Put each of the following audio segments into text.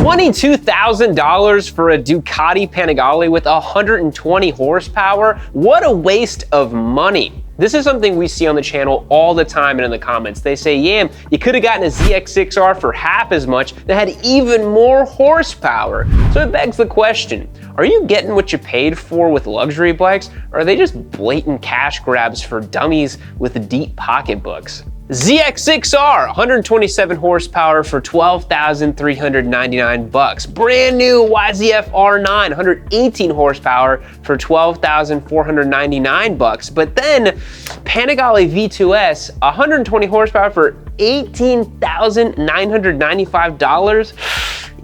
$22,000 for a Ducati Panigale with 120 horsepower? What a waste of money. This is something we see on the channel all the time and in the comments. They say, Yam, you could have gotten a ZX6R for half as much that had even more horsepower. So it begs the question, are you getting what you paid for with luxury bikes, or are they just blatant cash grabs for dummies with deep pocketbooks? ZX6R, 127 horsepower for $12,399. Brand new YZF R9, 118 horsepower for $12,499. But then Panigale V2S, 120 horsepower for $18,995.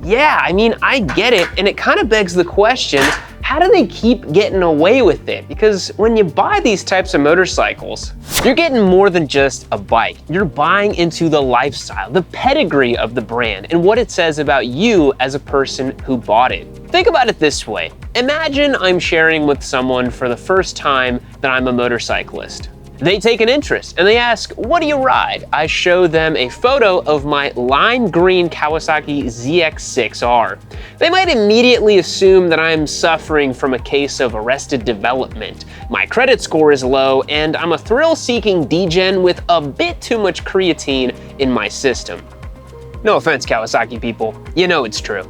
Yeah, I mean, I get it, and it kind of begs the question, how do they keep getting away with it? Because when you buy these types of motorcycles, you're getting more than just a bike. You're buying into the lifestyle, the pedigree of the brand, and what it says about you as a person who bought it. Think about it this way. Imagine I'm sharing with someone for the first time that I'm a motorcyclist. They take an interest and they ask, what do you ride? I show them a photo of my lime green Kawasaki ZX6R. They might immediately assume that I'm suffering from a case of arrested development. My credit score is low and I'm a thrill-seeking degen with a bit too much creatine in my system. No offense, Kawasaki people, you know it's true.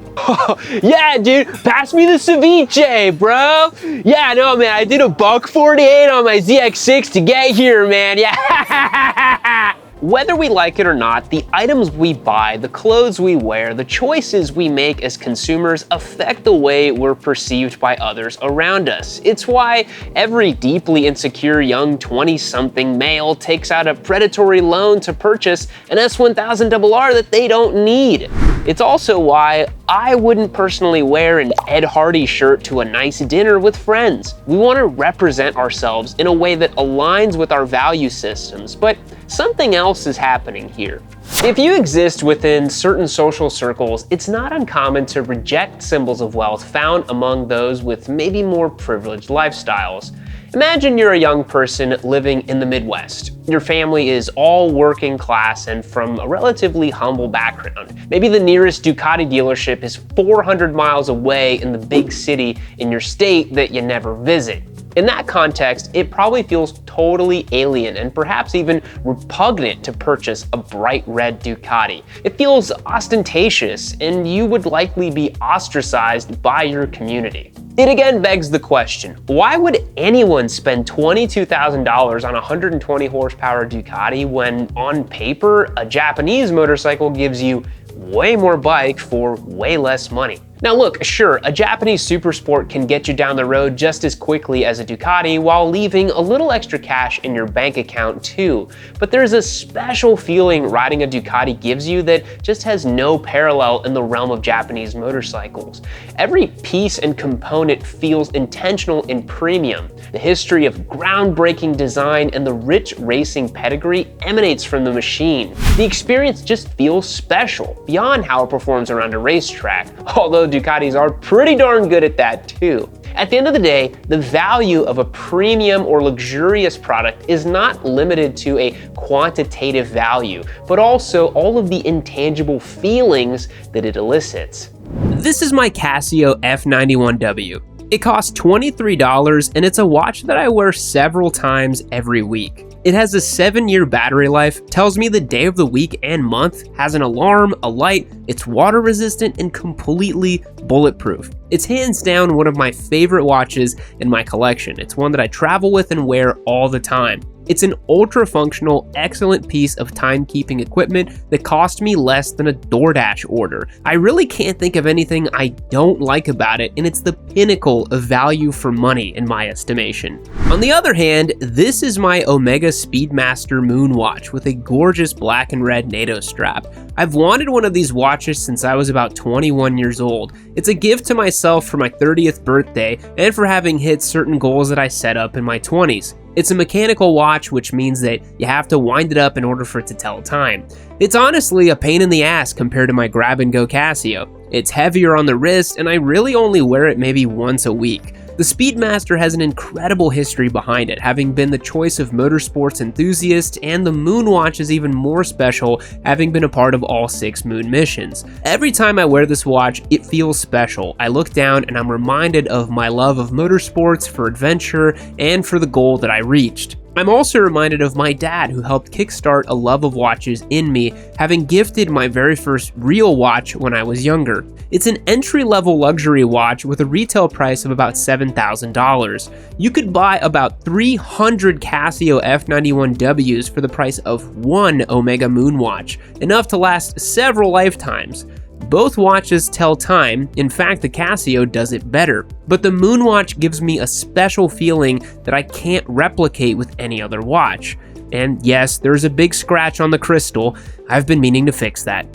Yeah, dude, pass me the ceviche, bro. Yeah, no, man, I did a $148 on my ZX6 to get here, man. Yeah. Whether we like it or not, the items we buy, the clothes we wear, the choices we make as consumers affect the way we're perceived by others around us. It's why every deeply insecure young 20-something male takes out a predatory loan to purchase an S1000RR that they don't need. It's also why I wouldn't personally wear an Ed Hardy shirt to a nice dinner with friends. We want to represent ourselves in a way that aligns with our value systems, but something else is happening here. If you exist within certain social circles, it's not uncommon to reject symbols of wealth found among those with maybe more privileged lifestyles. Imagine you're a young person living in the Midwest. Your family is all working class and from a relatively humble background. Maybe the nearest Ducati dealership is 400 miles away in the big city in your state that you never visit. In that context, it probably feels totally alien and perhaps even repugnant to purchase a bright red Ducati. It feels ostentatious, and you would likely be ostracized by your community. It again begs the question, why would anyone spend $22,000 on a 120 horsepower Ducati when, on paper, a Japanese motorcycle gives you way more bike for way less money? Now look, sure, a Japanese supersport can get you down the road just as quickly as a Ducati while leaving a little extra cash in your bank account too. But there's a special feeling riding a Ducati gives you that just has no parallel in the realm of Japanese motorcycles. Every piece and component feels intentional and premium. The history of groundbreaking design and the rich racing pedigree emanates from the machine. The experience just feels special, beyond how it performs around a racetrack, although Ducatis are pretty darn good at that too. At the end of the day, the value of a premium or luxurious product is not limited to a quantitative value, but also all of the intangible feelings that it elicits. This is my Casio F91W. It costs $23 and it's a watch that I wear several times every week. It has a 7-year battery life, tells me the day of the week and month, has an alarm, a light, it's water resistant and completely bulletproof. It's hands down one of my favorite watches in my collection. It's one that I travel with and wear all the time. It's an ultra-functional, excellent piece of timekeeping equipment that cost me less than a DoorDash order. I really can't think of anything I don't like about it, and it's the pinnacle of value for money in my estimation. On the other hand, this is my Omega Speedmaster Moon watch with a gorgeous black and red NATO strap. I've wanted one of these watches since I was about 21 years old. It's a gift to myself for my 30th birthday and for having hit certain goals that I set up in my 20s. It's a mechanical watch, which means that you have to wind it up in order for it to tell time. It's honestly a pain in the ass compared to my grab-and-go Casio. It's heavier on the wrist, and I really only wear it maybe once a week. The Speedmaster has an incredible history behind it, having been the choice of motorsports enthusiasts, and the Moonwatch is even more special, having been a part of all 6 moon missions. Every time I wear this watch, it feels special. I look down and I'm reminded of my love of motorsports, for adventure, and for the goal that I reached. I'm also reminded of my dad, who helped kickstart a love of watches in me, having gifted my very first real watch when I was younger. It's an entry-level luxury watch with a retail price of about $7,000. You could buy about 300 Casio F91Ws for the price of one Omega Moonwatch, enough to last several lifetimes. Both watches tell time. In fact, the Casio does it better. But the Moonwatch gives me a special feeling that I can't replicate with any other watch. And yes, there's a big scratch on the crystal. I've been meaning to fix that.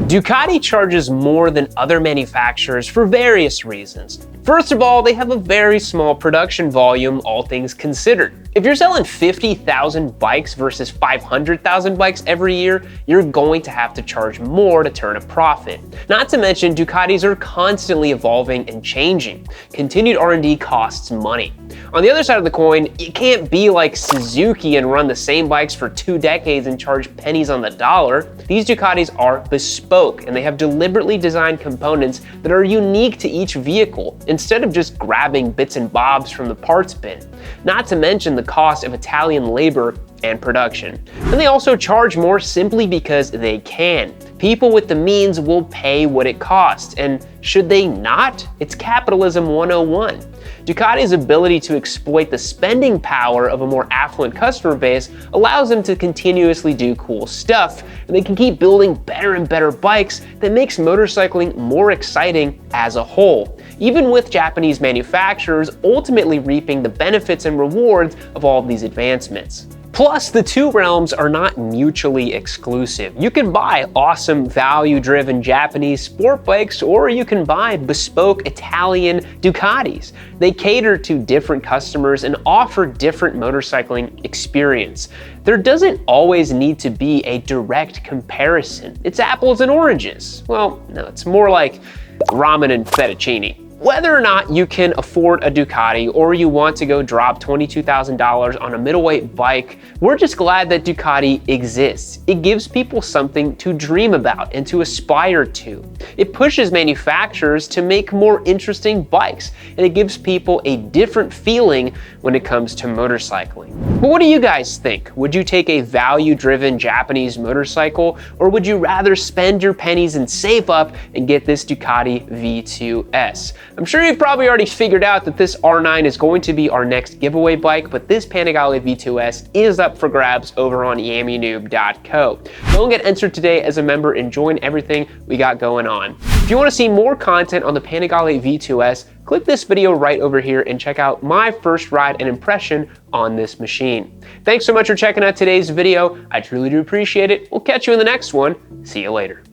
Ducati charges more than other manufacturers for various reasons. First of all, they have a very small production volume, all things considered. If you're selling 50,000 bikes versus 500,000 bikes every year, you're going to have to charge more to turn a profit. Not to mention, Ducatis are constantly evolving and changing. Continued R&D costs money. On the other side of the coin, you can't be like Suzuki and run the same bikes for 2 decades and charge pennies on the dollar. These Ducatis are bespoke, and they have deliberately designed components that are unique to each vehicle, instead of just grabbing bits and bobs from the parts bin. Not to mention the cost of Italian labor and production. And they also charge more simply because they can. People with the means will pay what it costs, and should they not? It's capitalism 101. Ducati's ability to exploit the spending power of a more affluent customer base allows them to continuously do cool stuff, and they can keep building better and better bikes that makes motorcycling more exciting as a whole, even with Japanese manufacturers ultimately reaping the benefits and rewards of all of these advancements. Plus, the two realms are not mutually exclusive. You can buy awesome, value-driven Japanese sport bikes, or you can buy bespoke Italian Ducatis. They cater to different customers and offer different motorcycling experience. There doesn't always need to be a direct comparison. It's apples and oranges. Well, no, it's more like ramen and fettuccine. Whether or not you can afford a Ducati or you want to go drop $22,000 on a middleweight bike, we're just glad that Ducati exists. It gives people something to dream about and to aspire to. It pushes manufacturers to make more interesting bikes, and it gives people a different feeling when it comes to motorcycling. But what do you guys think? Would you take a value-driven Japanese motorcycle, or would you rather spend your pennies and save up and get this Ducati V2S? I'm sure you've probably already figured out that this R9 is going to be our next giveaway bike, but this Panigale V2S is up for grabs over on yammynoob.co. Go and get entered today as a member and join everything we got going on. If you want to see more content on the Panigale V2S, click this video right over here and check out my first ride and impression on this machine. Thanks so much for checking out today's video. I truly do appreciate it. We'll catch you in the next one. See you later.